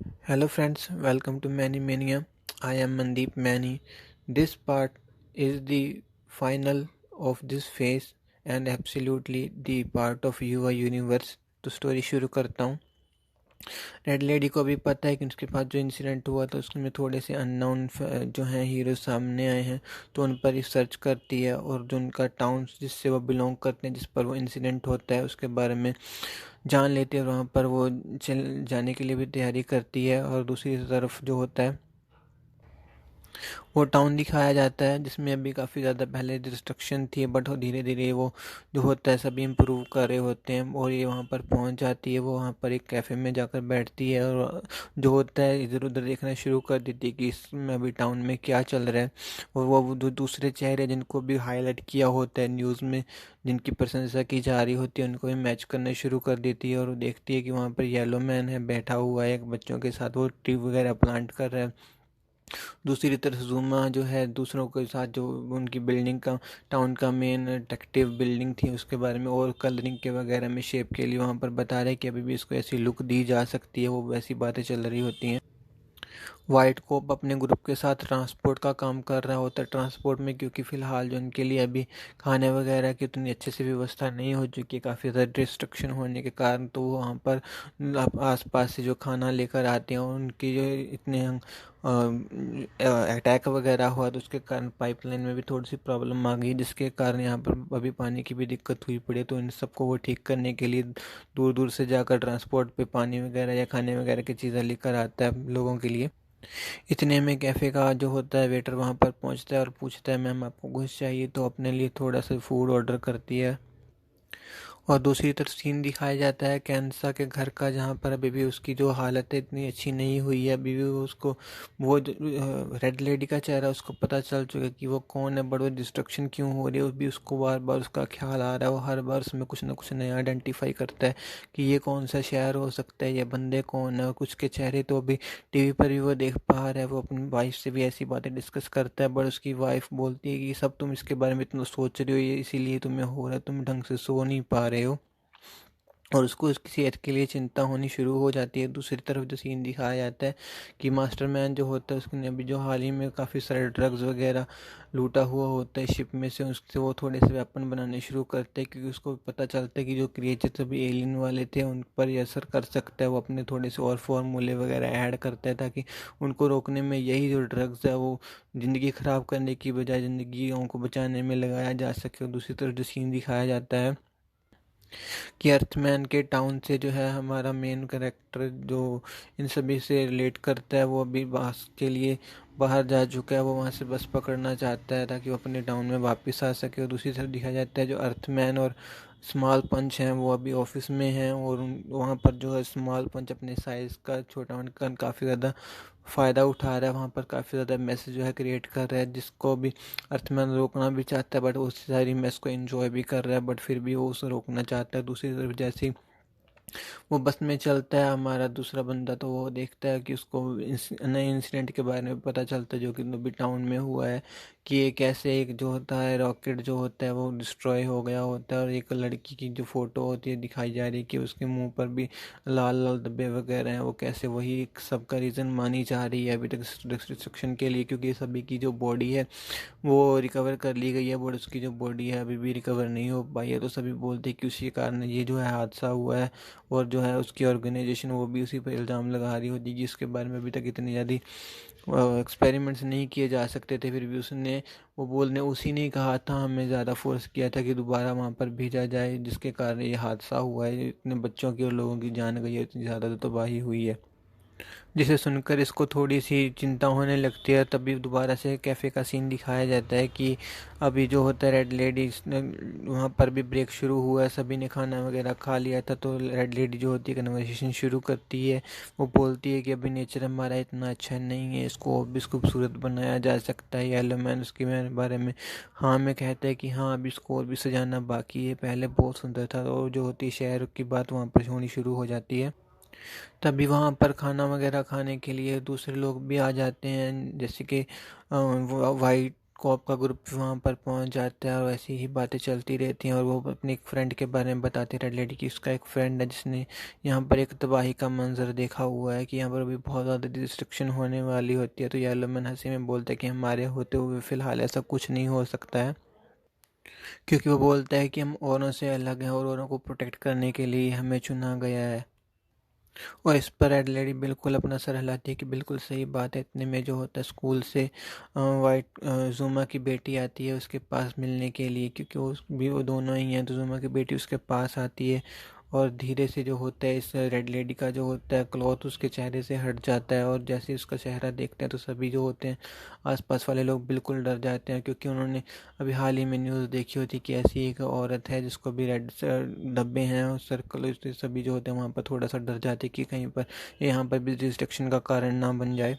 Hello friends, welcome to Many Mania. I am Mandeep Mani. This part is the final of this phase and absolutely the part of युवा universe. तो story शुरू करता हूँ। Red lady को भी पता है कि उसके पास जो इंसिडेंट हुआ था उसमें थोड़े से अननोन जो हैं हीरो सामने आए हैं, तो उन पर रिसर्च करती है और जो उनका टाउन जिससे वो बिलोंग करते हैं, जिस पर वो इंसिडेंट होता है, उसके बारे में जान लेती है और वहाँ पर वो चल जाने के लिए भी तैयारी करती है। और दूसरी तरफ जो होता है वो टाउन दिखाया जाता है जिसमें अभी काफ़ी ज़्यादा पहले डिस्ट्रक्शन थी, बट धीरे धीरे वो जो होता है सभी इम्प्रूव कर रहे होते हैं और ये वहाँ पर पहुँच जाती है। वो वहाँ पर एक कैफ़े में जाकर बैठती है और जो होता है इधर उधर देखना शुरू कर देती है कि इसमें अभी टाउन में क्या चल रहा है। और वो जो दूसरे चेहरे जिनको भी हाईलाइट किया होता है न्यूज़ में, जिनकी प्रशंसा की जा रही होती है, उनको भी मैच करना शुरू कर देती है। और वो देखती है कि वहाँ पर येलो मैन है, बैठा हुआ है एक बच्चों के साथ, वो ट्री वगैरह प्लांट कर रहा है। दूसरी तरफ जुमा जो है दूसरों के साथ जो उनकी बिल्डिंग का टाउन का मेन अट्रैक्टिव बिल्डिंग थी उसके बारे में और कलरिंग के वगैरह में शेप के लिए वहाँ पर बता रहे हैं कि अभी भी इसको ऐसी लुक दी जा सकती है। वो वैसी बातें चल रही होती हैं। वाइट कोप अपने ग्रुप के साथ ट्रांसपोर्ट का काम कर रहा होता है। ट्रांसपोर्ट में क्योंकि फ़िलहाल जो उनके लिए अभी खाने वगैरह की उतनी अच्छे से व्यवस्था नहीं हो चुकी है, काफ़ी ज़्यादा डिस्ट्रक्शन होने के कारण, तो वो वहाँ पर आसपास से जो खाना लेकर आते हैं और उनकी जो इतने अटैक वगैरह हुआ तो उसके कारण पाइपलाइन में भी थोड़ी सी प्रॉब्लम आ गई, जिसके कारण यहाँ पर अभी पानी की भी दिक्कत हुई पड़ी। तो इन सबको वो ठीक करने के लिए दूर दूर से जाकर ट्रांसपोर्ट पे पानी वगैरह या खाने वगैरह की चीज़ें लेकर आता है लोगों के लिए। इतने में कैफ़े का जो होता है वेटर वहाँ पर पहुँचता है और पूछता है, मैम आपको कुछ चाहिए? तो अपने लिए थोड़ा सा फूड ऑर्डर करती है। और दूसरी तरफ सीन दिखाया जाता है कैंसा के घर का, जहाँ पर अभी भी उसकी जो हालत है इतनी अच्छी नहीं हुई है। अभी भी उसको वो रेड लेडी का चेहरा उसको पता चल चुका है कि वो कौन है, बट वो डिस्ट्रक्शन क्यों हो रही है भी उसको बार बार उसका ख्याल आ रहा है। वो हर बार उसमें कुछ ना कुछ नया आइडेंटिफाई करता है कि ये कौन सा शहर हो सकता है, ये बंदे कौन है। और कुछ के चेहरे तो अभी टीवी पर भी वो देख पा रहा है। वो अपनी वाइफ से भी ऐसी बातें डिस्कस करता है, बट उसकी वाइफ बोलती है कि सब तुम इसके बारे में इतना सोच रहे हो, ये इसीलिए तुम्हें हो रहा है, तुम ढंग से सो नहीं पा रहे हो। और उसको उसकी सेहत के लिए चिंता होनी शुरू हो जाती है। दूसरी तरफ जो सीन दिखाया जाता है कि मास्टरमैन जो होता है उसने अभी जो हाल ही में काफ़ी सारे ड्रग्स वगैरह लूटा हुआ होता है शिप में से, उससे वो थोड़े से वेपन बनाने शुरू करते हैं क्योंकि उसको पता चलता है कि जो क्रिएचर अभी एलियन वाले थे उन पर ये असर कर सकता है। वो अपने थोड़े से और फार्मूले वगैरह ऐड करता है ताकि उनको रोकने में यही जो ड्रग्स है वो ज़िंदगी ख़राब करने की बजाय ज़िंदगियों को बचाने में लगाया जा सके। और दूसरी तरफ जो सीन दिखाया जाता है कि अर्थमैन के टाउन से जो है हमारा मेन कैरेक्टर जो इन सभी से रिलेट करता है, वो अभी बस के लिए बाहर जा चुका है। वो वहाँ से बस पकड़ना चाहता है ताकि वो अपने टाउन में वापस आ सके। और दूसरी तरफ दिखाया जाता है जो अर्थमैन और स्मॉल पंच हैं वो अभी ऑफिस में हैं और वहाँ पर जो है स्मॉल पंच अपने साइज़ का छोटा होने काफ़ी ज़्यादा फ़ायदा उठा रहा है। वहाँ पर काफ़ी ज़्यादा मैस जो है क्रिएट कर रहा है, जिसको भी अर्थमैन रोकना भी चाहता है, बट उस सारी मैस को एंजॉय भी कर रहा है, बट फिर भी वो उसे रोकना चाहता है। दूसरी तरफ जैसे ही वो बस में चलता है हमारा दूसरा बंदा, तो वो देखता है कि उसको नए इंसिडेंट के बारे में पता चलता है जो कि अभी टाउन में हुआ है, कि एक ऐसे एक जो होता है रॉकेट जो होता है वो डिस्ट्रॉय हो गया होता है और एक लड़की की जो फोटो होती है दिखाई जा रही है कि उसके मुंह पर भी लाल लाल धब्बे वगैरह हैं। वो कैसे वही एक सबका रीज़न मानी जा रही है अभी तक डिस्ट्रक्शन के लिए, क्योंकि सभी की जो बॉडी है वो रिकवर कर ली गई है, बट उसकी जो बॉडी है अभी भी रिकवर नहीं हो पाई है। तो सभी बोलते हैं कि उसी के कारण ये जो है हादसा हुआ है। और जो है उसकी ऑर्गेनाइजेशन वो भी उसी पर इल्ज़ाम लगा रही होती है जिसके बारे में अभी तक इतनी ज़्यादा एक्सपेरिमेंट्स नहीं किए जा सकते थे, फिर भी उसने वो बोलने उसी ने कहा था, हमें ज़्यादा फोर्स किया था कि दोबारा वहाँ पर भेजा जाए, जिसके कारण ये हादसा हुआ है, इतने बच्चों की और लोगों की जान गई है, इतनी ज़्यादा तबाही हुई है। जिसे सुनकर इसको थोड़ी सी चिंता होने लगती है। तभी दोबारा से कैफ़े का सीन दिखाया जाता है कि अभी जो होता है रेड लेडी वहाँ पर भी ब्रेक शुरू हुआ है, सभी ने खाना वगैरह खा लिया था। तो रेड लेडी जो होती है कन्वर्सेशन शुरू करती है। वो बोलती है कि अभी नेचर हमारा इतना अच्छा नहीं है, इसको और भी खूबसूरत बनाया जा सकता है। येलो मैन उसके बारे में हाँ में कहता है कि हाँ अभी इसको और भी सजाना बाकी है, पहले बहुत सुंदर था। और जो होती है शहर की बात वहाँ पर होनी शुरू हो जाती है। तभी वहाँ पर खाना वगैरह खाने के लिए दूसरे लोग भी आ जाते हैं, जैसे कि वाइट कॉप का ग्रुप वहाँ पर पहुँच जाता है और ऐसी ही बातें चलती रहती हैं। और वो अपनी एक फ्रेंड के बारे में बताती है रेड लेडी की, उसका एक फ्रेंड है जिसने यहाँ पर एक तबाही का मंजर देखा हुआ है कि यहाँ पर अभी बहुत ज़्यादा डिस्ट्रक्शन होने वाली होती है। तो येलो मैन हंसी में बोलता है कि हमारे होते हुए फ़िलहाल ऐसा कुछ नहीं हो सकता है, क्योंकि वो बोलता है कि हम औरों से अलग हैं और औरों को प्रोटेक्ट करने के लिए हमें चुना गया है। और इस पर रेड लेडी बिल्कुल अपना सर हिलाती है कि बिल्कुल सही बात है। इतने में जो होता है स्कूल से वाइट जुमा की बेटी आती है उसके पास मिलने के लिए, क्योंकि वो दोनों ही हैं। तो जुमा की बेटी उसके पास आती है और धीरे से जो होता है इस रेड लेडी का जो होता है क्लॉथ उसके चेहरे से हट जाता है। और जैसे ही उसका चेहरा देखते हैं तो सभी जो होते हैं आसपास वाले लोग बिल्कुल डर जाते हैं, क्योंकि उन्होंने अभी हाल ही में न्यूज़ देखी होती कि ऐसी एक औरत है जिसको भी रेड धब्बे हैं और सर्कल, इससे सभी जो होते हैं वहाँ पर थोड़ा सा डर जाते कि कहीं पर यहाँ पर भी डिस्ट्रक्शन का कारण ना बन जाए।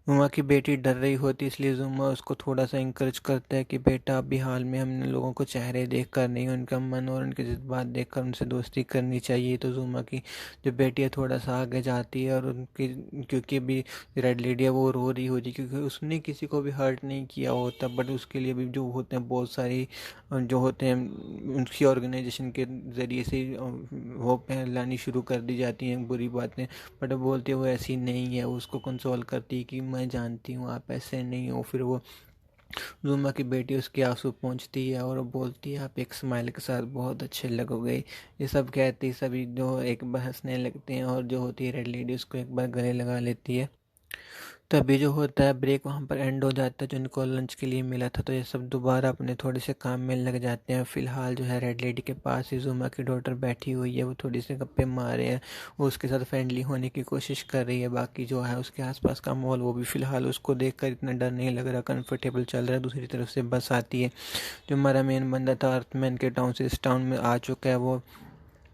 जुमा की बेटी डर रही होती, इसलिए जुमा उसको थोड़ा सा इंकरेज करता है कि बेटा अभी हाल में हमने लोगों को चेहरे देखकर नहीं, उनका मन और उनके जज्बात देखकर उनसे दोस्ती करनी चाहिए। तो जुमा की जो बेटी है थोड़ा सा आगे जाती है और उनकी, क्योंकि अभी रेड लेडी है वो रो रही होती क्योंकि उसने किसी को भी हर्ट नहीं किया होता, बट उसके लिए भी जो होते हैं बहुत सारी जो होते हैं उनकी ऑर्गेनाइजेशन के ज़रिए से वो फैलानी शुरू कर दी जाती हैं बुरी बातें। बट वो बोलती है वो ऐसी नहीं है, उसको कंसोल करती है कि मैं जानती हूँ आप ऐसे नहीं हो। फिर वो जुम्मा की बेटी उसके आंसू पहुँचती है और वो बोलती है आप एक स्माइल के साथ बहुत अच्छे लगोगे। ये सब कहती सभी जो एक बार हंसने लगते हैं और जो होती है रेड लेडी उसको एक बार गले लगा लेती है। तभी जो होता है ब्रेक वहाँ पर एंड हो जाता है जो इनको लंच के लिए मिला था। तो ये सब दोबारा अपने थोड़े से काम में लग जाते हैं। फिलहाल जो है रेड लेडी के पास ही जुमा की डॉटर बैठी हुई है, वो थोड़ी सी गप्पे मार रहे हैं, वो उसके साथ फ्रेंडली होने की कोशिश कर रही है। बाकी जो है उसके आसपास का माहौल वो भी फिलहाल उसको देखकर इतना डर नहीं लग रहा, कंफर्टेबल चल रहा है। दूसरी तरफ से बस आती है, जो हमारा मेन बंदा था अर्थमैन के टाउन से इस टाउन में आ चुका है, वो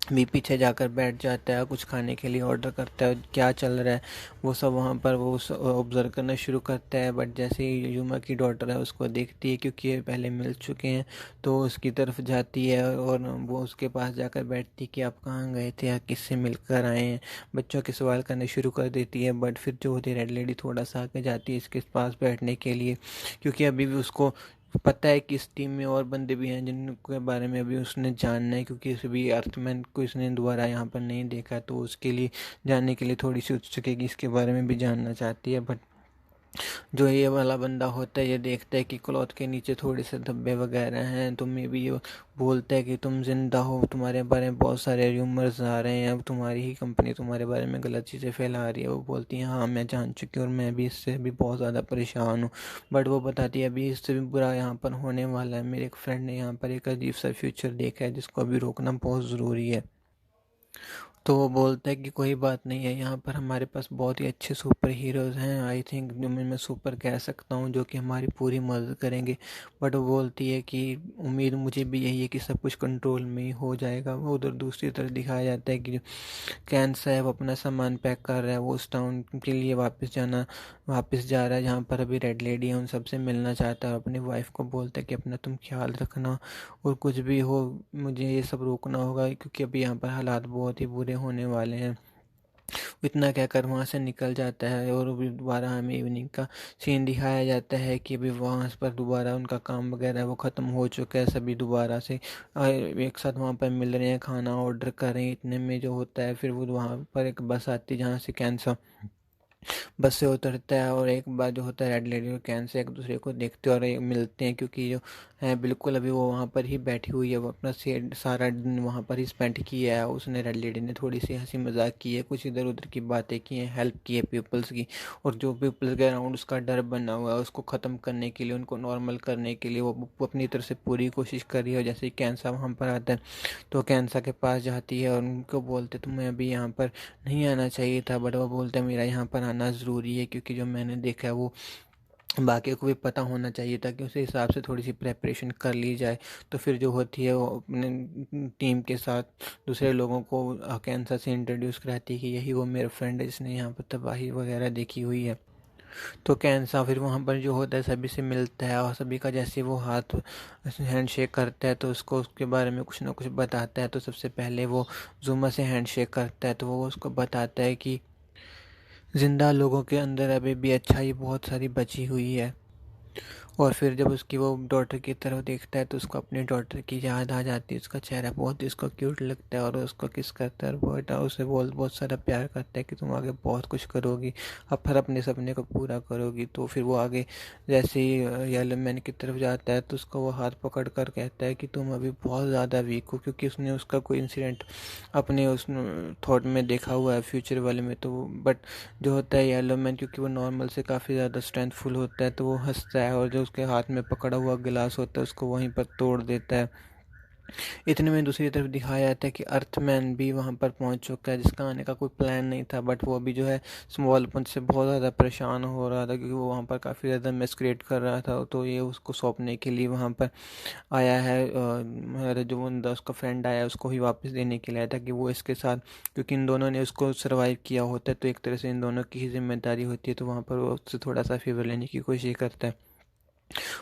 भी पीछे जाकर बैठ जाता है, कुछ खाने के लिए ऑर्डर करता है, क्या चल रहा है वो सब वहाँ पर वो ऑब्ज़र्व करना शुरू करता है। बट जैसे ही युमा की डॉटर है उसको देखती है, क्योंकि ये पहले मिल चुके हैं, तो उसकी तरफ जाती है और वो उसके पास जाकर बैठती है कि आप कहाँ गए थे या किससे मिलकर आए हैं, बच्चों के सवाल करने शुरू कर देती है। बट फिर जो होती है रेड लेडी थोड़ा सा आगे जाती है इसके पास बैठने के लिए, क्योंकि अभी भी उसको पता है कि इस टीम में और बंदे भी हैं जिनके बारे में अभी उसने जानना है, क्योंकि इस भी अर्थमैन को इसने दोबारा यहाँ पर नहीं देखा, तो उसके लिए जानने के लिए थोड़ी सी उत्सुक है कि इसके बारे में भी जानना चाहती है। बट जो ये वाला बंदा होता है ये देखता है कि क्लॉथ के नीचे थोड़े से धब्बे वगैरह हैं, तो मे भी ये बोलता है कि तुम जिंदा हो, तुम्हारे बारे में बहुत सारे र्यूमर्स आ रहे हैं, अब तुम्हारी ही कंपनी तुम्हारे बारे में गलत चीज़ें फैला रही है। वो बोलती है हाँ मैं जान चुकी हूँ और मैं भी इससे भी बहुत ज़्यादा परेशान हूँ। बट वो बताती है अभी इससे भी बुरा यहाँ पर होने वाला है, मेरे एक फ्रेंड ने यहाँ पर एक अजीब सा फ्यूचर देखा है जिसको अभी रोकना बहुत ज़रूरी है। तो वो बोलता है कि कोई बात नहीं है, यहाँ पर हमारे पास बहुत ही अच्छे सुपर हीरोज़ हैं, आई थिंक जो मैं सुपर कह सकता हूँ, जो कि हमारी पूरी मदद करेंगे। बट वो बोलती है कि उम्मीद मुझे भी यही है कि सब कुछ कंट्रोल में ही हो जाएगा। वो उधर दूसरी तरफ दिखाया जाता है कि जो कैन साहब अपना सामान पैक कर रहा है, वो उस टाउन के लिए वापस जा रहा है जहाँ पर अभी रेड लेडी है, उन सबसे मिलना चाहता है। अपनी वाइफ को बोलता है कि अपना तुम ख्याल रखना और कुछ भी हो मुझे ये सब रोकना होगा, क्योंकि अभी यहाँ पर हालात बहुत ही बुरे होने वाले हैं। इतना कहकर वहाँ से निकल जाता है और अभी दोबारा हमें इवनिंग का सीन दिखाया जाता है कि अभी वहाँ पर दोबारा उनका काम वगैरह वो ख़त्म हो चुका है, सभी दोबारा से एक साथ वहाँ पर मिल रहे हैं, खाना ऑर्डर कर रहे हैं। इतने में जो होता है फिर वो वहाँ पर एक बस आती है जहाँ से कैंसर बस से उतरता है और एक बार जो होता है रेड लेडी और कैन से एक दूसरे को देखते हैं और ये मिलते हैं, क्योंकि जो है बिल्कुल अभी वो वहाँ पर ही बैठी हुई है, वो अपना सारा दिन वहाँ पर ही स्पेंड किया है। उसने रेड लेडी ने थोड़ी सी हंसी मजाक की है, कुछ इधर उधर की बातें की हैं, हेल्प की है पीपल्स की, और जो पीपल्स के अराउंड उसका डर बना हुआ है उसको ख़त्म करने के लिए, उनको नॉर्मल करने के लिए वो अपनी तरफ से पूरी कोशिश कर रही है। और जैसे ही कैंसा वहाँ पर आता है तो कैंसा के पास जाती है और उनको बोलते तुम्हें अभी यहाँ पर नहीं आना चाहिए था, बट वो बोलता है मेरा यहाँ पर आना ज़रूरी है, क्योंकि जो मैंने देखा है वो बाकी को भी पता होना चाहिए था कि उस हिसाब से थोड़ी सी प्रेपरेशन कर ली जाए। तो फिर जो होती है वो अपने टीम के साथ दूसरे लोगों को कैंसर से इंट्रोड्यूस कराती है कि यही वो मेरा फ्रेंड है जिसने यहाँ पर तबाही वगैरह देखी हुई है। तो कैंसा फिर वहाँ पर जो होता है सभी से मिलता है और सभी का जैसे वो हाथ हैंड शेक करता है तो उसको उसके बारे में कुछ ना कुछ बताता है। तो सबसे पहले वो जुमा से हैंड शेक करता है, तो वो उसको बताता है कि जिंदा लोगों के अंदर अभी भी अच्छाई बहुत सारी बची हुई है। और फिर जब उसकी वो डॉटर की तरफ देखता है तो उसको अपनी डॉटर की याद आ जाती है। उसका चेहरा बहुत ही उसको क्यूट लगता है और उसको किस करता है और बहुत उसे बहुत सारा प्यार करता है कि तुम आगे बहुत कुछ करोगी, अब फिर अपने सपने को पूरा करोगी। तो फिर वो आगे जैसे ही येलो मैन की तरफ जाता है तो उसको वो हाथ पकड़ कर कहता है कि तुम अभी बहुत ज़्यादा वीक हो, क्योंकि उसने उसका कोई इंसिडेंट अपने उस थॉट में देखा हुआ है फ्यूचर वाले में। तो बट जो होता है येलो मैन, क्योंकि वो नॉर्मल से काफ़ी ज़्यादा स्ट्रेंथफुल होता है, तो वो हंसता है और जो उसके हाथ में पकड़ा हुआ गिलास होता है उसको वहीं पर तोड़ देता है। इतने में दूसरी तरफ दिखाया जाता है कि अर्थमैन भी वहां पर पहुंच चुका है, जिसका आने का कोई प्लान नहीं था, बट वो अभी जो है स्मॉल पंच से बहुत ज़्यादा परेशान हो रहा था, क्योंकि वो वहाँ पर काफ़ी ज़्यादा मिसक्रिएट कर रहा था। तो ये उसको सौंपने के लिए वहाँ पर आया है। मेरा जो बंदा उसका फ्रेंड आया उसको ही वापस देने के लिए आया था कि वो इसके साथ, क्योंकि इन दोनों ने उसको सरवाइव किया होता है तो एक तरह से इन दोनों की ही जिम्मेदारी होती है। तो वहाँ पर वो उससे थोड़ा सा फेवर लेने की कोशिश करता है।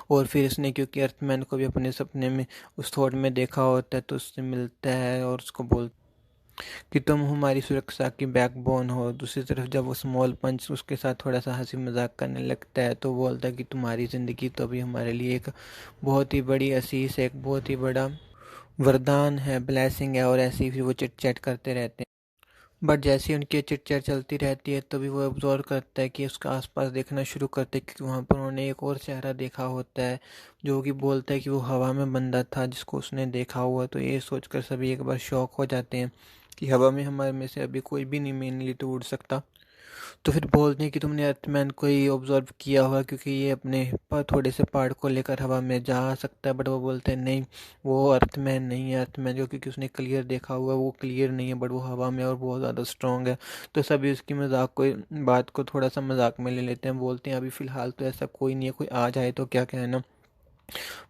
और फिर इसने, क्योंकि अर्थमैन को भी अपने सपने में उस थॉट में देखा होता है, तो उससे मिलता है और उसको बोलता कि तुम हमारी सुरक्षा की बैकबोन हो। दूसरी तरफ जब वो स्मॉल पंच उसके साथ थोड़ा सा हंसी मजाक करने लगता है तो बोलता है कि तुम्हारी ज़िंदगी तो अभी हमारे लिए एक बहुत ही बड़ी असीस है, एक बहुत ही बड़ा वरदान है, ब्लेसिंग है। और ऐसे ही फिर वो चिट चैट करते रहते हैं। बट जैसे ही उनकी चिट चैट चलती रहती है तभी वो ऑब्जर्व करता है कि उसका आसपास देखना शुरू करते हैं, क्योंकि वहाँ पर उन्होंने एक और चेहरा देखा होता है जो कि बोलता है कि वो हवा में बंदा था जिसको उसने देखा हुआ। तो ये सोचकर सभी एक बार शॉक हो जाते हैं कि हवा में हमारे में से अभी कोई भी नहीं मेनली तो उड़ सकता। तो फिर बोलते हैं कि तुमने अर्थमैन को ही ऑब्जर्व किया होगा, क्योंकि ये अपने थोड़े से पार्ट को लेकर हवा में जा सकता है। बट वो बोलते हैं नहीं, वो अर्थमैन नहीं है। अर्थमैन जो, क्योंकि उसने क्लियर देखा हुआ वो क्लियर नहीं है, बट वो हवा में और बहुत ज़्यादा स्ट्रांग है। तो सभी उसकी मजाक को, बात को थोड़ा सा मजाक में ले लेते हैं। बोलते हैं अभी फ़िलहाल तो ऐसा कोई नहीं है, कोई आ जाए तो क्या कहना।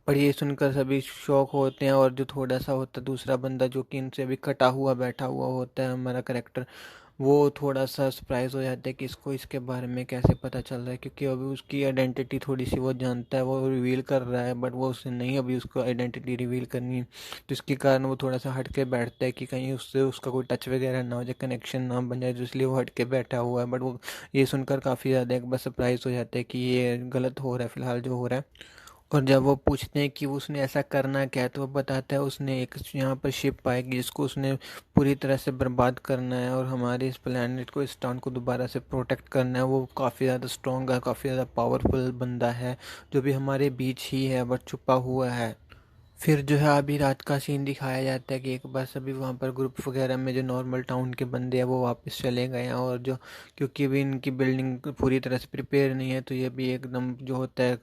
पर ये सुनकर सभी शौक होते हैं। और जो थोड़ा सा होता है दूसरा बंदा जो कि इनसे अभी कटा हुआ बैठा हुआ होता है, हमारा करेक्टर, वो थोड़ा सा सरप्राइज हो जाता है कि इसको इसके बारे में कैसे पता चल रहा है, क्योंकि अभी उसकी आइडेंटिटी थोड़ी सी वो जानता है, वो रिवील कर रहा है, बट वो उससे नहीं अभी उसको आइडेंटिटी रिवील करनी है। तो इसके कारण वो थोड़ा सा हट के बैठता है कि कहीं उससे उसका कोई टच वगैरह ना हो जाए, कनेक्शन ना बन जाए, तो इसलिए वो हट के बैठा हुआ है। बट वो ये सुनकर काफ़ी ज़्यादा एक बार सरप्राइज हो जाता है कि ये गलत हो रहा है फिलहाल जो हो रहा है। और जब वो पूछते हैं कि उसने ऐसा करना क्या है तो वो बताता है उसने एक यहाँ पर शिप पाएगी जिसको उसने पूरी तरह से बर्बाद करना है और हमारे इस प्लेनेट को, इस टाउन को दोबारा से प्रोटेक्ट करना है। वो काफ़ी ज़्यादा स्ट्रॉन्ग है, काफ़ी ज़्यादा पावरफुल बंदा है जो भी हमारे बीच ही है बट छुपा हुआ है। फिर जो है अभी रात का सीन दिखाया जाता है कि एक बार सभी वहाँ पर ग्रुप वगैरह में जो नॉर्मल टाउन के बंदे हैं वो वापस चले गए हैं। और जो, क्योंकि अभी इनकी बिल्डिंग पूरी तरह से प्रिपेयर नहीं है तो ये भी एकदम जो होता है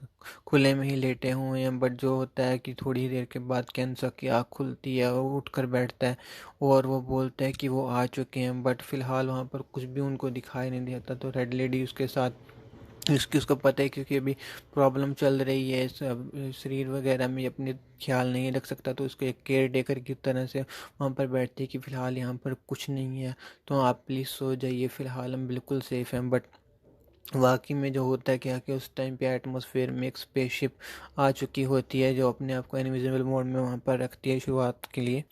खुले में ही लेटे हुए हैं। बट जो होता है कि थोड़ी देर के बाद कैंसर की आँख खुलती है और उठ कर बैठता है और वो बोलता है कि वो आ चुके हैं। बट फिलहाल वहाँ पर कुछ भी उनको दिखाई नहीं देता। तो रेड लेडी उसके साथ, इसकी उसको पता है क्योंकि अभी प्रॉब्लम चल रही है, सब शरीर वगैरह में अपने ख्याल नहीं रख सकता, तो उसको एक केयर टेकर की तरह से वहाँ पर बैठती है कि फ़िलहाल यहाँ पर कुछ नहीं है, तो आप प्लीज़ सो जाइए, फ़िलहाल हम बिल्कुल सेफ़ हैं। बट वाकई में जो होता है क्या कि उस टाइम पे एटमॉस्फेयर में एक स्पेसशिप आ चुकी होती है जो अपने आप को इनविजिबल मोड में वहाँ पर रखती है शुरुआत के लिए,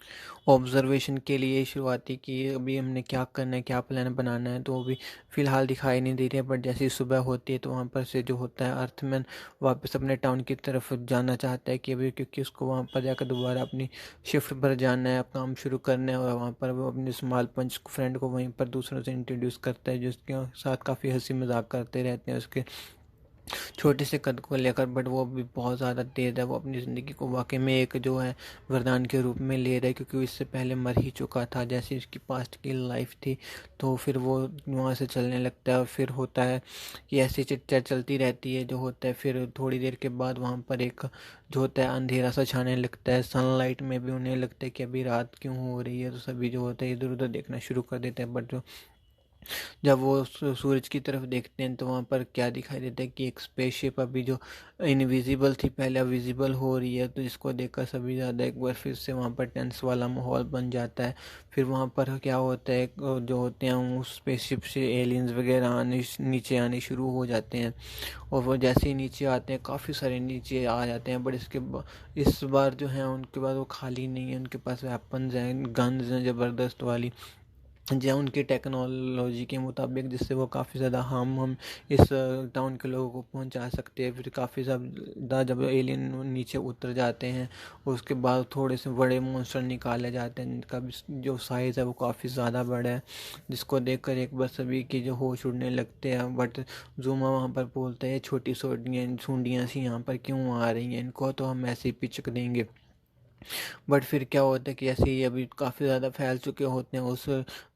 ऑब्जर्वेशन के लिए शुरुआती कि अभी हमने क्या करना है, क्या प्लान बनाना है। तो वो भी फ़िलहाल दिखाई नहीं दे रही है। बट जैसे ही सुबह होती है तो वहाँ पर से जो होता है अर्थमैन वापस अपने टाउन की तरफ जाना चाहता है कि अभी, क्योंकि उसको वहाँ पर जाकर दोबारा अपनी शिफ्ट पर जाना है, काम शुरू करना है। और वहाँ पर वो अपने स्मॉल पंच फ्रेंड को वहीं पर दूसरों से इंट्रोड्यूस करता है, जिसके साथ काफ़ी हंसी मजाक करते रहते हैं उसके छोटे से कद को लेकर। बट वो भी बहुत ज़्यादा तेज़ है, वो अपनी ज़िंदगी को वाकई में एक जो है वरदान के रूप में ले रहा है, क्योंकि वो इससे पहले मर ही चुका था जैसी उसकी पास्ट की लाइफ थी। तो फिर वो वहाँ से चलने लगता है और फिर होता है कि ऐसी चिट चैट चलती रहती है जो होता है। फिर थोड़ी देर के बाद वहाँ पर एक जो होता है अंधेरा सा छाने लगता है, सनलाइट में भी उन्हें लगता है कि अभी रात क्यों हो रही है। तो सभी जो होता है इधर उधर देखना शुरू कर देते हैं। बट जो जब वो सूरज की तरफ देखते हैं तो वहाँ पर क्या दिखाई देता है कि एक स्पेसशिप अभी जो इनविजिबल थी पहले अब विजिबल हो रही है। तो जिसको देखकर सभी ज़्यादा एक बार फिर से वहाँ पर टेंस वाला माहौल बन जाता है। फिर वहाँ पर क्या होता है जो होते हैं उस स्पेसशिप से एलियंस वगैरह आने नीचे आने शुरू हो जाते हैं। और वो जैसे ही नीचे आते हैं काफ़ी सारे नीचे आ जाते हैं। बट इस बार जो है उनके पास वो खाली नहीं है, उनके पास वेपन्स हैं, गन्स हैं ज़बरदस्त वाली। जो उनकी टेक्नोलॉजी के मुताबिक, जिससे वो काफ़ी ज़्यादा हार्म हम इस टाउन के लोगों को पहुंचा सकते हैं। फिर काफ़ी ज़्यादा जब एलियन नीचे उतर जाते हैं, उसके बाद थोड़े से बड़े मॉन्स्टर निकाले जाते हैं जिनका भी जो साइज़ है वो काफ़ी ज़्यादा बड़ा है, जिसको देखकर एक बार सभी की जो होश उड़ने लगते हैं। बट जूमा वहाँ पर बोलते हैं, छोटी छोटी सूंडियाँ सी यहाँ पर क्यों आ रही हैं, इनको तो हम ऐसे ही पिचक देंगे। बट फिर क्या होता है कि ऐसे ही अभी काफ़ी ज़्यादा फैल चुके होते हैं उस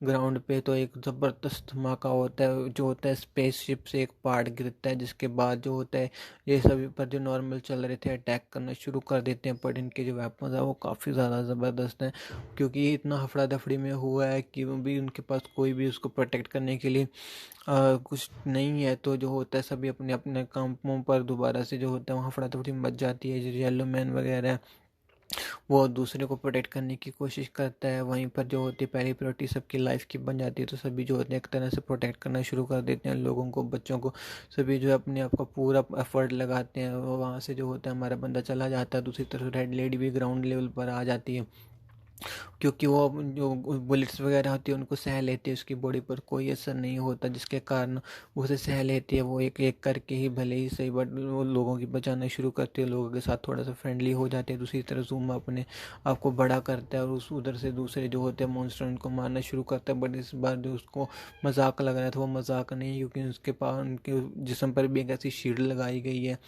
ग्राउंड पे, तो एक ज़बरदस्त धमाका होता है, जो होता है स्पेसशिप से एक पार्ट गिरता है, जिसके बाद जो होता है ये सभी पर जो नॉर्मल चल रहे थे अटैक करना शुरू कर देते हैं। बट इनके जो वेपन्स है वो काफ़ी ज़्यादा ज़बरदस्त हैं, क्योंकि ये इतना हफड़ा दफड़ी में हुआ है कि वो भी उनके पास कोई भी उसको प्रोटेक्ट करने के लिए कुछ नहीं है। तो जो होता है सभी अपने अपने कामों पर दोबारा से जो होता है वहाँ हफड़ा दफड़ी मच जाती है। जो येलो मैन वगैरह है वो दूसरे को प्रोटेक्ट करने की कोशिश करता है, वहीं पर जो होती है पहली प्रायोरिटी सबकी लाइफ की बन जाती है। तो सभी जो होते हैं एक तरह से प्रोटेक्ट करना शुरू कर देते हैं लोगों को, बच्चों को। सभी जो है अपने आप का पूरा एफर्ट लगाते हैं। वो वहाँ से जो होता है हमारा बंदा चला जाता है, दूसरी तरफ रेड लेडी भी ग्राउंड लेवल पर आ जाती है, क्योंकि वो जो बुलेट्स वगैरह होती है उनको सह लेती है, उसकी बॉडी पर कोई असर नहीं होता, जिसके कारण वो उसे सह लेती है। वो एक एक करके ही भले ही सही, बट वो लोगों की बचाना शुरू करती है, लोगों के साथ थोड़ा सा फ्रेंडली हो जाते हैं। दूसरी तरफ जूम अपने आप को बड़ा करता है और उस उधर से दूसरे जो होते हैं मॉन्स्टर उनको मारना शुरू करता है। बट इस बार जो उसको मजाक लग रहा था वो मजाक नहीं, क्योंकि उसके पास उनके जिस्म पर भी एक ऐसी शील्ड लगाई गई है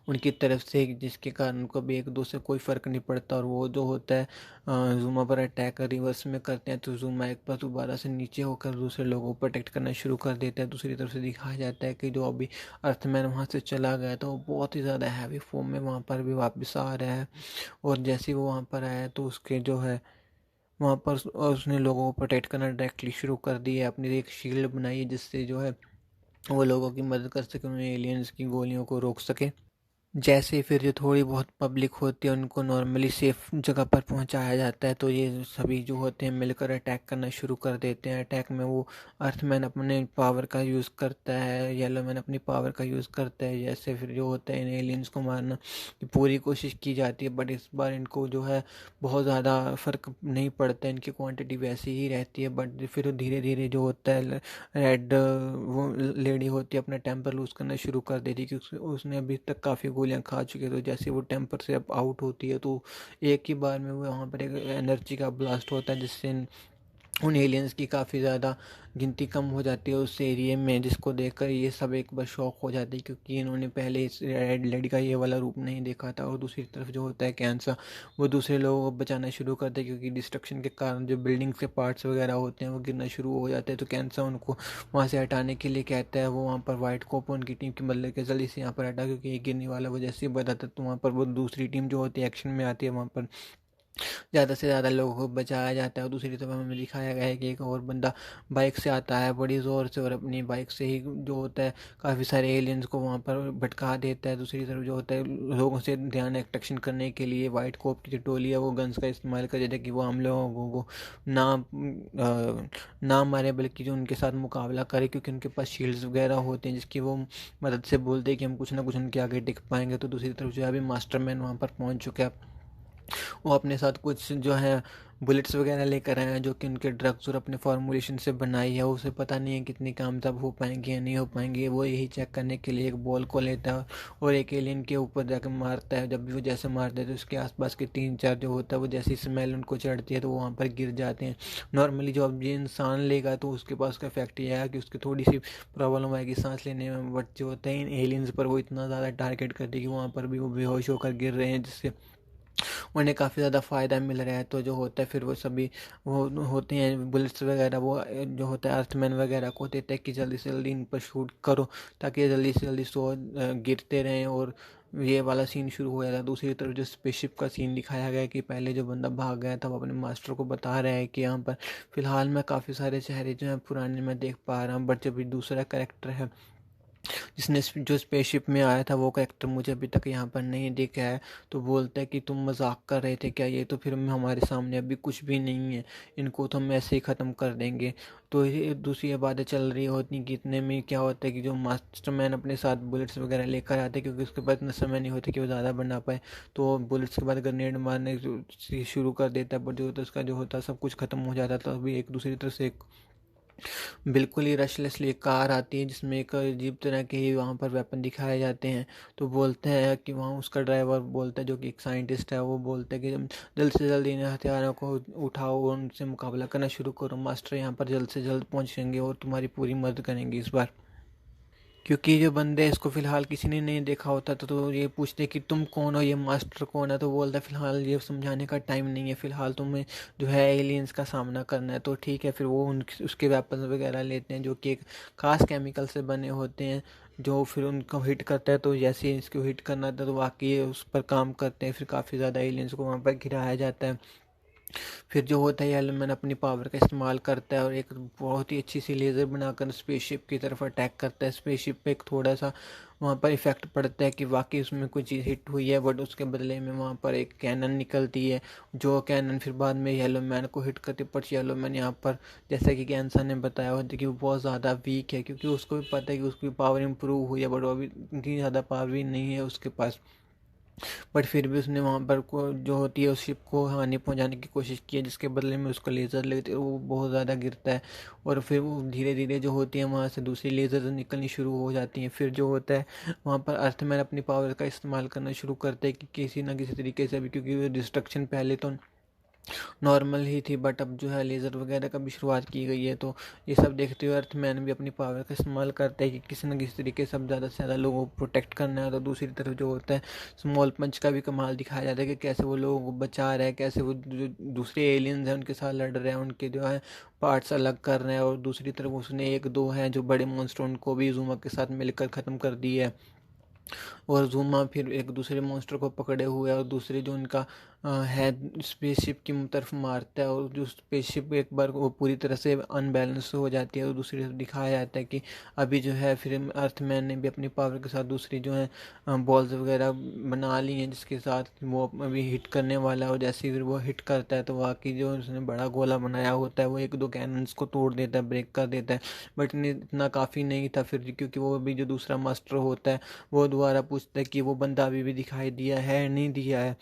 उनकी तरफ से, जिसके कारण उनको भी एक दूसरे कोई फ़र्क नहीं पड़ता। और वो जो होता है जूमा पर अटैक रिवर्स में करते हैं, तो जूमा एक बार दोबारा से नीचे होकर दूसरे लोगों को प्रोटेक्ट करना शुरू कर देता है। दूसरी तरफ से दिखाया जाता है कि जो अभी अर्थमैन वहाँ से चला गया तो वो बहुत ही ज़्यादा हैवी फॉर्म में वहाँ पर भी वापस आ रहा है। और जैसे ही वो वहाँ पर आया तो उसके जो है वहाँ पर उसने लोगों को प्रोटेक्ट करना डायरेक्टली शुरू कर दिया है। अपनी एक शील्ड बनाई है जिससे जो है वो लोगों की मदद कर सके, उन्हें एलियंस की गोलियों को रोक सके। जैसे फिर जो थोड़ी बहुत पब्लिक होती है उनको नॉर्मली सेफ जगह पर पहुंचाया जाता है, तो ये सभी जो होते हैं मिलकर अटैक करना शुरू कर देते हैं। अटैक में वो अर्थमैन अपने पावर का यूज़ करता है, येलो मैन अपनी पावर का यूज़ करता है। जैसे फिर जो होता है इन एलियंस को मारना की पूरी कोशिश की जाती है, बट इस बार इनको जो है बहुत ज़्यादा फ़र्क नहीं पड़ता, इनकी क्वान्टिटी वैसी ही रहती है। बट फिर धीरे धीरे जो होता है रेड वो लेडी होती है अपना टेम्पर लूज़ करना शुरू कर देती है, क्योंकि उसने अभी तक काफ़ी गोलियां खा चुकी है। तो जैसे वो टेम्पर से अब आउट होती है तो एक ही बार में वो वहाँ पर एक एनर्जी का ब्लास्ट होता है, जिससे उन एलियंस की काफ़ी ज़्यादा गिनती कम हो जाती है उस एरिए में, जिसको देखकर ये सब एक बार शॉक हो जाते हैं, क्योंकि इन्होंने पहले इस रेड लेडी का ये वाला रूप नहीं देखा था। और दूसरी तरफ जो होता है कैंसर, वो दूसरे लोगों को बचाना शुरू करता है, क्योंकि डिस्ट्रक्शन के कारण जो बिल्डिंग्स के पार्ट्स वगैरह होते हैं वो गिरना शुरू हो जाते हैं। तो कैंसर उनको वहाँ से हटाने के लिए कहता है, वो वहाँ पर वाइट कोप उनकी टीम की मदद के जल्दी से यहाँ पर हटा, क्योंकि ये गिरने वाला वो जैसे ही बताता है तो वहाँ पर वो दूसरी टीम जो होती है एक्शन में आती है, वहाँ पर ज़्यादा से ज़्यादा लोगों को बचाया जाता है। और दूसरी तरफ हमें दिखाया गया है कि एक और बंदा बाइक से आता है बड़ी ज़ोर से, और अपनी बाइक से ही जो होता है काफ़ी सारे एलियंस को वहाँ पर भटका देता है। दूसरी तरफ जो होता है लोगों से ध्यान अट्रैक्शन करने के लिए वाइट कोप की जो टोली है वो गन्स का इस्तेमाल कर देता है, कि वो हम लोगों को ना मारे, बल्कि जो उनके साथ मुकाबला करे, क्योंकि उनके पास शील्ड्स वगैरह होते हैं जिसकी वो मदद से बोलते हैं कि हम कुछ ना कुछ उनके आगे टिक पाएंगे। तो दूसरी तरफ जो है अभी मास्टरमैन वहाँ पर पहुँच चुका है, वो अपने साथ कुछ जो है बुलेट्स वगैरह लेकर आए हैं, जो कि उनके ड्रग्स और अपने फॉर्मुलेशन से बनाई है। उसे पता नहीं है कितनी कामयाब हो पाएंगी या नहीं हो पाएंगी, वो यही चेक करने के लिए एक बॉल को लेता है और एक एलियन के ऊपर जाकर मारता है। जब भी वो जैसे मारता है तो उसके आसपास के 3-4 जो होता है वो जैसी स्मेल उनको चढ़ती है तो वो वहाँ पर गिर जाते हैं। नॉर्मली जो अब ये इंसान लेगा तो उसके पास का इफेक्ट ये है कि उसकी थोड़ी सी प्रॉब्लम आएगी सांस लेने में, बट जो होता है इन एलियंस पर वो इतना ज़्यादा टारगेट करती है कि वहाँ पर भी वो बेहोश होकर गिर रहे हैं, जिससे उन्हें काफ़ी ज़्यादा फ़ायदा मिल रहा है। तो जो होता है फिर वो सभी वो होते हैं बुलेट्स वगैरह, वो जो होता है अर्थमैन वगैरह को देते हैं कि जल्दी से जल्दी इन पर शूट करो, ताकि ये जल्दी से जल्दी गिरते रहें और ये वाला सीन शुरू हो जाता है। दूसरी तरफ जो स्पेसशिप का सीन दिखाया गया है कि पहले जो बंदा भाग गया था वो अपने मास्टर को बता रहा है कि यहाँ पर फ़िलहाल मैं काफ़ी सारे चेहरे जो हैं पुराने मैं देख पा रहा हूँ, बट जब भी दूसरा करेक्टर है जो स्पेसशिप में आया था वो कैरेक्टर मुझे अभी तक यहाँ पर नहीं दिखा है। तो बोलता है कि तुम मजाक कर रहे थे क्या, ये तो फिर हमारे सामने अभी कुछ भी नहीं है, इनको तो हम ऐसे ही ख़त्म कर देंगे। तो ये दूसरी बातें चल रही होती कि इतने में क्या होता है कि जो मास्टरमैन अपने साथ बुलेट्स वगैरह लेकर आते हैं, क्योंकि उसके पास इतना समय नहीं होता कि वो ज़्यादा बना पाए, तो बुलेट्स के बाद ग्रेनेड मारने शुरू कर देता है। बट जो होता है उसका जो होता है सब कुछ ख़त्म हो जाता है। तो अभी एक दूसरी तरफ से बिल्कुल ही रशलेसली एक कार आती है जिसमें एक अजीब तरह के ही वहाँ पर वेपन दिखाए जाते हैं। तो बोलते हैं कि वहाँ उसका ड्राइवर बोलता है, जो कि एक साइंटिस्ट है, वो बोलता है कि जल्द से जल्द इन हथियारों को उठाओ और उनसे मुकाबला करना शुरू करो। मास्टर यहाँ पर जल्द से जल्द पहुँचेंगे और तुम्हारी पूरी मदद करेंगे इस बार। क्योंकि जो बंदे इसको फिलहाल किसी ने नहीं देखा होता, तो ये पूछते कि तुम कौन हो, ये मास्टर कौन है। तो बोलता है फिलहाल ये समझाने का टाइम नहीं है, फिलहाल तुम्हें जो है एलियंस का सामना करना है। तो ठीक है, फिर वो उसके वेपन वगैरह लेते हैं जो कि एक खास केमिकल से बने होते हैं, जो फिर उनको हिट करता है। तो जैसे ही इसको हिट करना था तो वाकई उस पर काम करते हैं, फिर काफ़ी ज़्यादा एलियंस को वहाँ पर गिराया जाता है। फिर जो होता है एलमैन अपनी पावर का इस्तेमाल करता है और एक बहुत ही अच्छी सी लेज़र बनाकर स्पेसशिप की तरफ अटैक करता है। स्पेसशिप पे एक थोड़ा सा वहाँ पर इफेक्ट पड़ता है कि वाकई उसमें कोई चीज़ हिट हुई है, बट उसके बदले में वहाँ पर एक कैनन निकलती है, जो कैनन फिर बाद में येलो मैन को हिट करती है। पर येलो मैन यहाँ पर, जैसा कि कैंसर ने बताया होता है कि वो बहुत ज़्यादा वीक है, क्योंकि उसको भी पता है कि उसकी पावर इंप्रूव हुई है, बट वो अभी इतनी ज़्यादा पावर भी नहीं है उसके पास। बट फिर भी उसने वहाँ पर को जो होती है उस शिप को हानि पहुँचाने की कोशिश की है, जिसके बदले में उसको लेज़र लगती है, वो बहुत ज़्यादा गिरता है। और फिर वो धीरे धीरे जो होती है वहाँ से दूसरी लेज़र निकलनी शुरू हो जाती हैं। फिर जो होता है वहाँ पर अर्थमैन अपनी पावर का इस्तेमाल करना शुरू करते हैं कि किसी ना किसी तरीके से भी, क्योंकि डिस्ट्रक्शन पहले तो नॉर्मल ही थी, बट अब जो है लेज़र वगैरह का भी शुरुआत की गई है। तो ये सब देखते हुए अर्थमैन भी अपनी पावर का इस्तेमाल करता है कि किसी न किसी तरीके से अब ज़्यादा से ज़्यादा लोगों को प्रोटेक्ट करना है। तो दूसरी तरफ जो होता है स्मॉल पंच का भी कमाल दिखाया जाता है कि कैसे वो लोगों को बचा रहा है, कैसे वो जो दूसरे एलियंस हैं उनके साथ लड़ रहे हैं, उनके जो है पार्ट्स अलग कर रहे हैं। और दूसरी तरफ उसने एक दो हैं जो बड़े मॉन्स्टर, उनको भी ज़ूमा के साथ मिलकर ख़त्म कर दिया है। और ज़ूमा फिर एक दूसरे मॉन्स्टर को पकड़े हुए है और दूसरे जो उनका है स्पेसशिप की तरफ मारता है। और जो स्पेसशिप एक बार वो पूरी तरह से अनबैलेंस हो जाती है, और दूसरी तरफ दिखाया जाता है कि अभी जो है फिर अर्थमैन ने भी अपनी पावर के साथ दूसरी जो है बॉल्स वगैरह बना ली हैं, जिसके साथ वो अभी हिट करने वाला है। और जैसे ही फिर वो हिट करता है तो वाकई जो उसने बड़ा गोला बनाया होता है वो एक दो कैनन्स को तोड़ देता है, ब्रेक कर देता है। बट इतना काफ़ी नहीं था फिर, क्योंकि वो अभी जो दूसरा मास्टर होता है वो दोबारा पूछता है कि वो बंदा अभी भी दिखाई दिया है नहीं दिया है।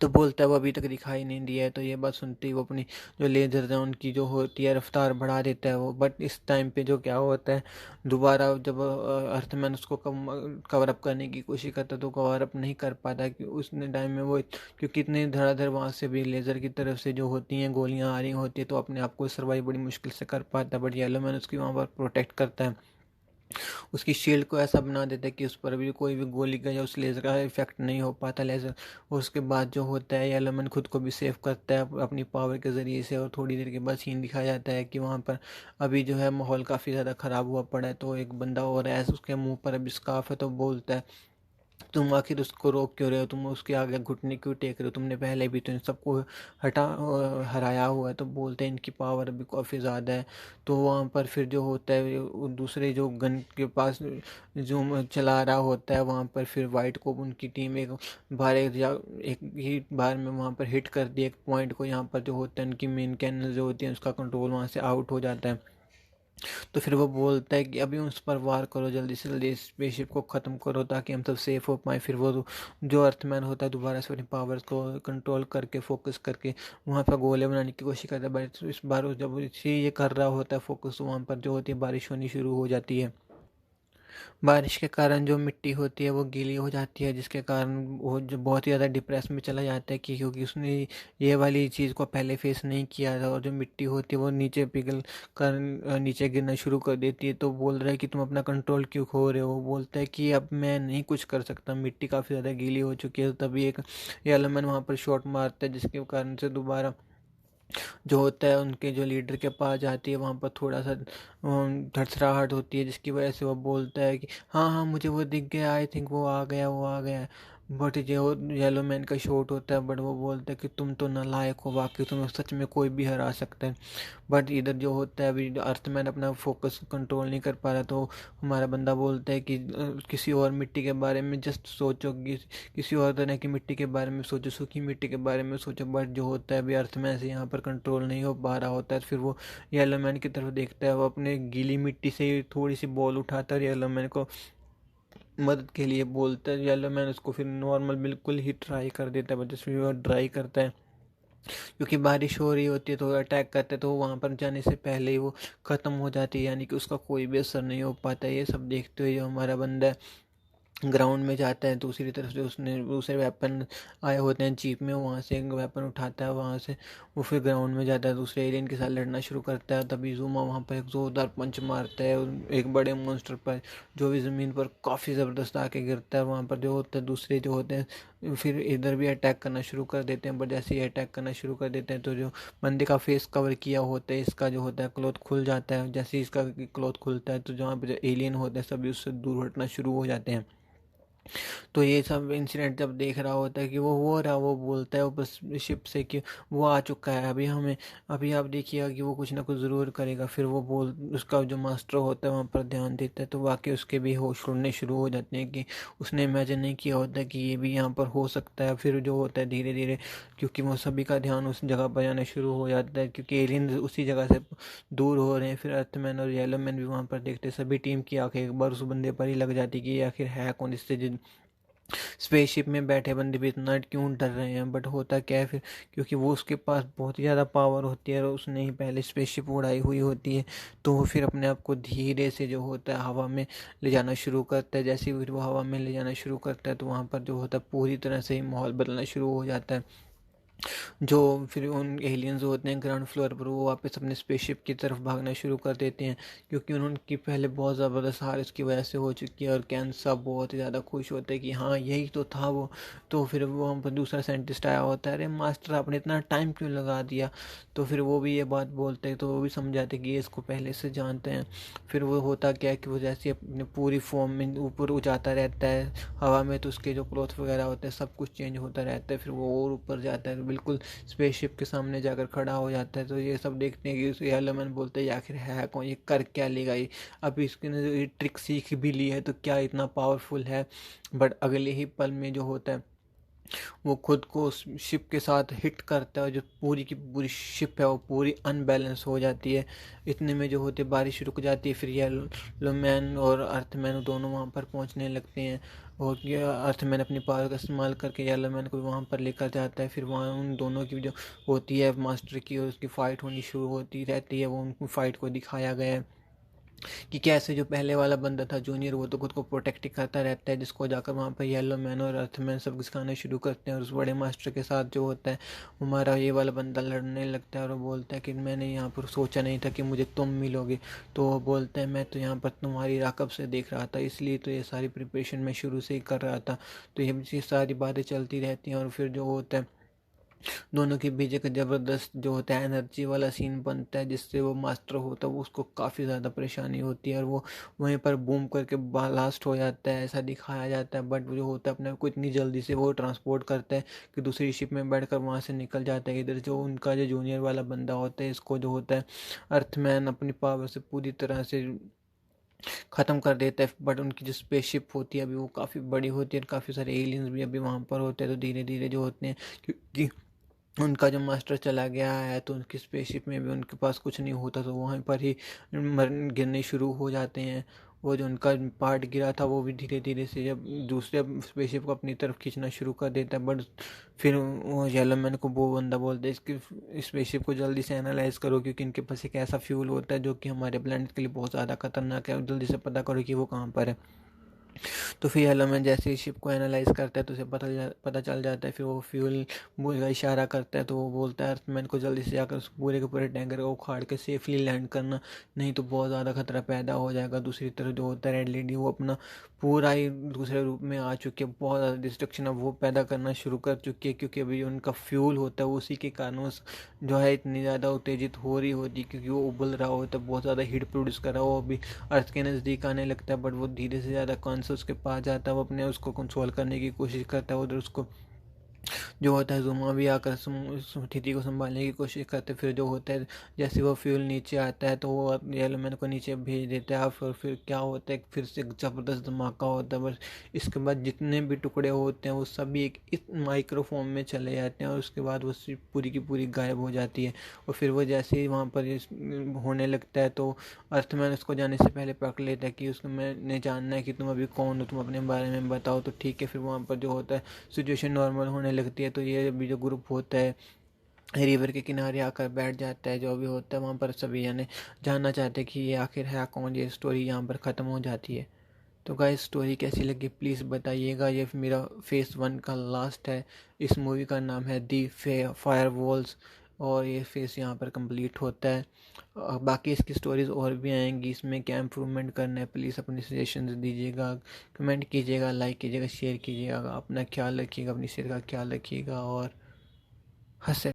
तो बोलता है वो अभी तक दिखाई नहीं दिया है। तो ये बात सुनते ही वो अपनी जो लेजर है उनकी जो होती है रफ्तार बढ़ा देता है वो। बट इस टाइम पे जो क्या होता है, दोबारा जब अर्थमैन उसको कवर अप करने की कोशिश करता है तो कवर अप नहीं कर पाता, कि उसने टाइम में वो, क्योंकि इतने धड़ाधड़ वहाँ से भी लेज़र की तरफ से जो होती हैं गोलियाँ आ रही होती है, तो अपने आप को सर्वाइव बड़ी मुश्किल से कर पाता है। बट येलो मैन उसकी वहाँ पर प्रोटेक्ट करता है, उसकी शील्ड को ऐसा बना देता है कि उस पर भी कोई भी गोली का या उस लेज़र का इफेक्ट नहीं हो पाता लेज़र। और उसके बाद जो होता है येलोमैन खुद को भी सेव करता है अपनी पावर के ज़रिए से। और थोड़ी देर के बाद सीन दिखाया जाता है कि वहाँ पर अभी जो है माहौल काफ़ी ज़्यादा ख़राब हुआ पड़ा है। तो एक बंदा और है, उसके मुंह पर अभी स्कार्फ है, तो बोलता है तुम आखिर उसको रोक क्यों रहे हो, तुम उसके आगे घुटने क्यों टेक रहे हो, तुमने पहले भी तो इन सबको हराया हुआ है। तो बोलते हैं इनकी पावर अभी काफ़ी ज़्यादा है। तो वहाँ पर फिर जो होता है वो दूसरे जो गन के पास जो चला रहा होता है, वहाँ पर फिर वाइट को उनकी टीम एक बार एक ही बार में वहाँ पर हिट कर दी एक पॉइंट को। यहाँ पर जो होता है उनकी मेन कैनन जो होती है उसका कंट्रोल वहाँ से आउट हो जाता है। तो फिर वो बोलता है कि अभी उस पर वार करो, जल्दी से जल्दी स्पेसशिप को ख़त्म करो ताकि हम सब सेफ हो पाएँ। फिर वो जो अर्थमैन होता है दोबारा से अपनी पावर्स को कंट्रोल करके फोकस करके वहाँ पर गोले बनाने की कोशिश करता है। बट इस बार जब ये कर रहा होता है फोकस, तो वहाँ पर जो होती है बारिश होनी शुरू हो जाती है। बारिश के कारण जो मिट्टी होती है वो गीली हो जाती है, जिसके कारण वो जो बहुत ही ज़्यादा डिप्रेस में चला जाता है, कि क्योंकि उसने ये वाली चीज़ को पहले फेस नहीं किया था। और जो मिट्टी होती है वो नीचे पिघल कर नीचे गिरना शुरू कर देती है। तो बोल रहा है कि तुम अपना कंट्रोल क्यों खो रहे हो। वो बोलता है कि अब मैं नहीं कुछ कर सकता, मिट्टी काफ़ी ज़्यादा गीली हो चुकी है। तभी एक एलमन वहाँ पर शॉट मारता है, जिसके कारण से दोबारा जो होता है उनके जो लीडर के पास जाती है। वहाँ पर थोड़ा सा धड़सराहट होती है, जिसकी वजह से वो बोलता है कि हाँ हाँ मुझे वो दिख गया, आई थिंक वो आ गया वो आ गया। बट जो येलो मैन का शॉट होता है, बट वो बोलता है कि तुम तो नालायक हो, वाकई तुम्हें सच में कोई भी हरा सकता है। बट इधर जो होता है, अभी अर्थमैन अपना फोकस कंट्रोल नहीं कर पा रहा, तो हमारा बंदा बोलता है कि किसी और मिट्टी के बारे में जस्ट सोचो, किसी और तरह की मिट्टी के बारे में सोचो, सूखी मिट्टी के बारे में सोचो। बट जो होता है, अभी अर्थमैन से यहाँ पर कंट्रोल नहीं हो पा रहा होता है। फिर वो येलो मैन की तरफ देखता है, वो अपने गीली मिट्टी से थोड़ी सी बॉल उठाता है, येलो मैन को मदद के लिए बोलता है। येलो मैन उसको फिर नॉर्मल बिल्कुल ही ट्राई कर देता है, बट जैसे वो ट्राई करता है, क्योंकि बारिश हो रही होती है तो अटैक करते हैं, तो वहाँ पर जाने से पहले ही वो ख़त्म हो जाती है, यानी कि उसका कोई भी असर नहीं हो पाता। ये सब देखते हुए जो हमारा बंदा है ग्राउंड में जाता है, दूसरी तरफ से उसने दूसरे वेपन आए होते हैं जीप में, वहाँ से एक वेपन उठाता है, वहाँ से वो फिर ग्राउंड में जाता है, दूसरे एलियन के साथ लड़ना शुरू करता है। तभी ज़ूमा वहाँ पर एक ज़ोरदार पंच मारता है एक बड़े मॉन्स्टर पर, जो भी ज़मीन पर काफ़ी ज़बरदस्त आके गिरता है। वहाँ पर जो होता है, दूसरे जो होते हैं फिर इधर भी अटैक करना शुरू कर देते हैं, बट जैसे ही अटैक करना शुरू कर देते हैं तो जो बंदे का फेस कवर किया होता है, इसका जो होता है क्लॉथ खुल जाता है। जैसे ही इसका क्लॉथ खुलता है तो जहाँ पर जो एलियन होते हैं सभी उससे दूर हटना शुरू हो जाते हैं। तो ये सब इंसिडेंट जब देख रहा होता है कि वो हो रहा, वो बोलता है वो बस शिप से कि वो आ चुका है, अभी हमें, अभी आप देखिएगा कि वो कुछ ना कुछ ज़रूर करेगा। फिर वो बोल उसका जो मास्टर होता है वहाँ पर ध्यान देता है, तो वाकई उसके भी होश उड़ने शुरू हो जाते हैं कि उसने इमेजिन नहीं किया होता कि ये भी यहाँ पर हो सकता है। फिर जो होता है धीरे धीरे, क्योंकि वो सभी का ध्यान उस जगह पर जाना शुरू हो जाता है, क्योंकि एलियन उसी जगह से दूर हो रहे हैं। फिर अर्थमैन और येलो मैन भी वहाँ पर देखते, सभी टीम की आंखें एक बार उस बंदे पर ही लग जाती कि ये आखिर है कौन, इससे स्पेसशिप में बैठे बंदे भी इतना क्यों डर रहे हैं। बट होता क्या है फिर, क्योंकि वो उसके पास बहुत ही ज़्यादा पावर होती है और उसने ही पहले स्पेसशिप उड़ाई हुई होती है, तो वो फिर अपने आप को धीरे से जो होता है हवा में ले जाना शुरू करता है। जैसे ही फिर वो हवा में ले जाना शुरू करता है तो वहाँ पर जो होता है पूरी तरह से ही माहौल बदलना शुरू हो जाता है। जो फिर उन एलियंस होते हैं ग्राउंड फ्लोर पर, वो वापस अपने स्पेसशिप की तरफ भागना शुरू कर देते हैं, क्योंकि उनकी पहले बहुत ज़बरदस्त हार इसकी वजह से हो चुकी है। और कैन सब बहुत ही ज़्यादा खुश होते हैं कि हाँ यही तो था वो। तो फिर वो हम पर दूसरा साइंटिस्ट आया होता है, अरे मास्टर आपने इतना टाइम क्यों लगा दिया। तो फिर वो भी ये बात बोलते हैं, तो वो भी समझाते कि ये इसको पहले से जानते हैं। फिर वो होता क्या है कि वो जैसे अपने पूरी फॉर्म में ऊपर उजाता रहता है हवा में, तो उसके जो क्लॉथ वगैरह होते हैं सब कुछ चेंज होता रहता है। फिर वो और ऊपर जाता है, बिल्कुल स्पेसशिप के सामने जाकर खड़ा हो जाता है। तो ये सब देखते हैं कि उस येलो मैन बोलते हैं आखिर है कौन, ये कर क्या लेगा ये, अभी इसके ने ये ट्रिक सीख भी ली है तो क्या इतना पावरफुल है। बट अगले ही पल में जो होता है वो खुद को उस शिप के साथ हिट करता है, जो पूरी की पूरी शिप है वो पूरी अनबैलेंस हो जाती है। इतने में जो होते बारिश रुक जाती है, फिर येलो मैन और अर्थमैन दोनों वहाँ पर पहुँचने लगते हैं। और ये अर्थमैन अपनी पावर का इस्तेमाल करके येलो मैन को वहाँ पर लेकर जाता है। फिर वहाँ उन दोनों की जो होती है मास्टर की और उसकी फ़ाइट होनी शुरू होती रहती है, वो उनको फ़ाइट को दिखाया गया है कि कैसे जो पहले वाला बंदा था जूनियर, वो तो खुद को प्रोटेक्ट ही करता रहता है, जिसको जाकर वहाँ पर येलो मैन और अर्थमैन सब सिखाना शुरू करते हैं। और उस बड़े मास्टर के साथ जो होता है हमारा ये वाला बंदा लड़ने लगता है, और वो बोलता है कि मैंने यहाँ पर सोचा नहीं था कि मुझे तुम मिलोगे। तो वो बोलता है मैं तो यहाँ पर तुम्हारी राकब से देख रहा था, इसलिए तो ये सारी प्रिपरेशन मैं शुरू से ही कर रहा था। तो ये सारी बातें चलती रहती हैं, और फिर जो होता है दोनों के बीच एक ज़बरदस्त जो होता है एनर्जी वाला सीन बनता है, जिससे वो मास्टर होता है वो उसको काफ़ी ज़्यादा परेशानी होती है, और वो वहीं पर बूम करके ब्लास्ट हो जाता है, ऐसा दिखाया जाता है। बट वो जो होता है अपने आप को इतनी जल्दी से वो ट्रांसपोर्ट करता है कि दूसरी शिप में बैठकर वहाँ से निकल जाता है। इधर जो उनका जो जूनियर वाला बंदा होता है, इसको जो होता है अर्थमैन अपनी पावर से पूरी तरह से ख़त्म कर देता है। बट उनकी जो स्पेसशिप होती है अभी वो काफ़ी बड़ी होती है, और काफ़ी सारे एलियंस भी अभी वहाँ पर होते हैं। तो धीरे धीरे जो होते हैं, क्योंकि उनका जो मास्टर चला गया है तो उनकी स्पेसशिप में भी उनके पास कुछ नहीं होता, तो वहीं पर ही गिरने शुरू हो जाते हैं। वो जो उनका पार्ट गिरा था वो भी धीरे धीरे से जब दूसरे स्पेसशिप को अपनी तरफ खींचना शुरू कर देता है। बट फिर वो येलो मैन को वो बंदा बोलता है इसकी स्पेसशिप को जल्दी से एनालाइज करो, क्योंकि इनके पास एक ऐसा फ्यूल होता है जो कि हमारे प्लेनेट के लिए बहुत ज़्यादा खतरनाक है, और जल्दी से पता करो कि वो कहाँ पर है। तो फिर हेलोमैन जैसे ही शिप को एनालाइज करता है तो उसे पता चल जाता है। फिर वो फ्यूल का इशारा करता है, तो वो बोलता है अर्थमैन को जल्दी से जाकर उस पूरे के पूरे टैंकर को उखाड़ के सेफली लैंड करना, नहीं तो बहुत ज़्यादा खतरा पैदा हो जाएगा। दूसरी तरफ जो होता है रेड लेडी, वो अपना पूरा ही दूसरे रूप में आ चुकी है, बहुत ज़्यादा डिस्ट्रक्शन अब वो पैदा करना शुरू कर चुकी है, क्योंकि अभी उनका फ्यूल होता है उसी के कारण वो जो है इतनी ज़्यादा उत्तेजित हो रही होती है, क्योंकि वो उबल रहा होता है, बहुत ज़्यादा हीट प्रोड्यूस कर रहा हो, अभी अर्थ के नज़दीक आने लगता है। बट वो धीरे से ज़्यादा से उसके पास जाता है, वो अपने उसको कंसोल करने की कोशिश करता है, उधर उसको जो होता है जुमा भी आकर स्थिति को संभालने की कोशिश करते। फिर जो होता है जैसे वो फ्यूल नीचे आता है तो वो येलो मैन को नीचे भेज देता है, फिर क्या होता है फिर से ज़बरदस्त धमाका होता है। बस इसके बाद जितने भी टुकड़े होते हैं वो सभी एक इस माइक्रोफोन में चले जाते हैं और उसके बाद वो पूरी की पूरी गायब हो जाती है। और फिर वो जैसे ही वहाँ पर होने लगता है तो अर्थमैन उसको जाने से पहले पकड़ लेता है कि उसको मैंने जानना है कि तुम अभी कौन हो, तुम अपने बारे में बताओ। तो ठीक है, फिर वहाँ पर जो होता है सिचुएशन नॉर्मल होने लगती है। तो ये अभी जो ग्रुप होता है रिवर के किनारे आकर बैठ जाता है, जो भी होता है वहाँ पर सभी यानी जानना चाहते हैं कि ये आखिर है कौन। ये स्टोरी यहाँ पर ख़त्म हो जाती है। तो गाइस स्टोरी कैसी लगी प्लीज़ बताइएगा। ये मेरा फेस 1 का लास्ट है। इस मूवी का नाम है दी फायर वॉल्स और ये फेस यहाँ पर कंप्लीट होता है। बाकी इसकी स्टोरीज़ और भी आएंगी, इसमें क्या इम्प्रूवमेंट करना है प्लीज़ अपनी सजेशंस दीजिएगा, कमेंट कीजिएगा, लाइक कीजिएगा, शेयर कीजिएगा। अपना ख्याल रखिएगा, अपनी सेहत का ख्याल रखिएगा और हंसे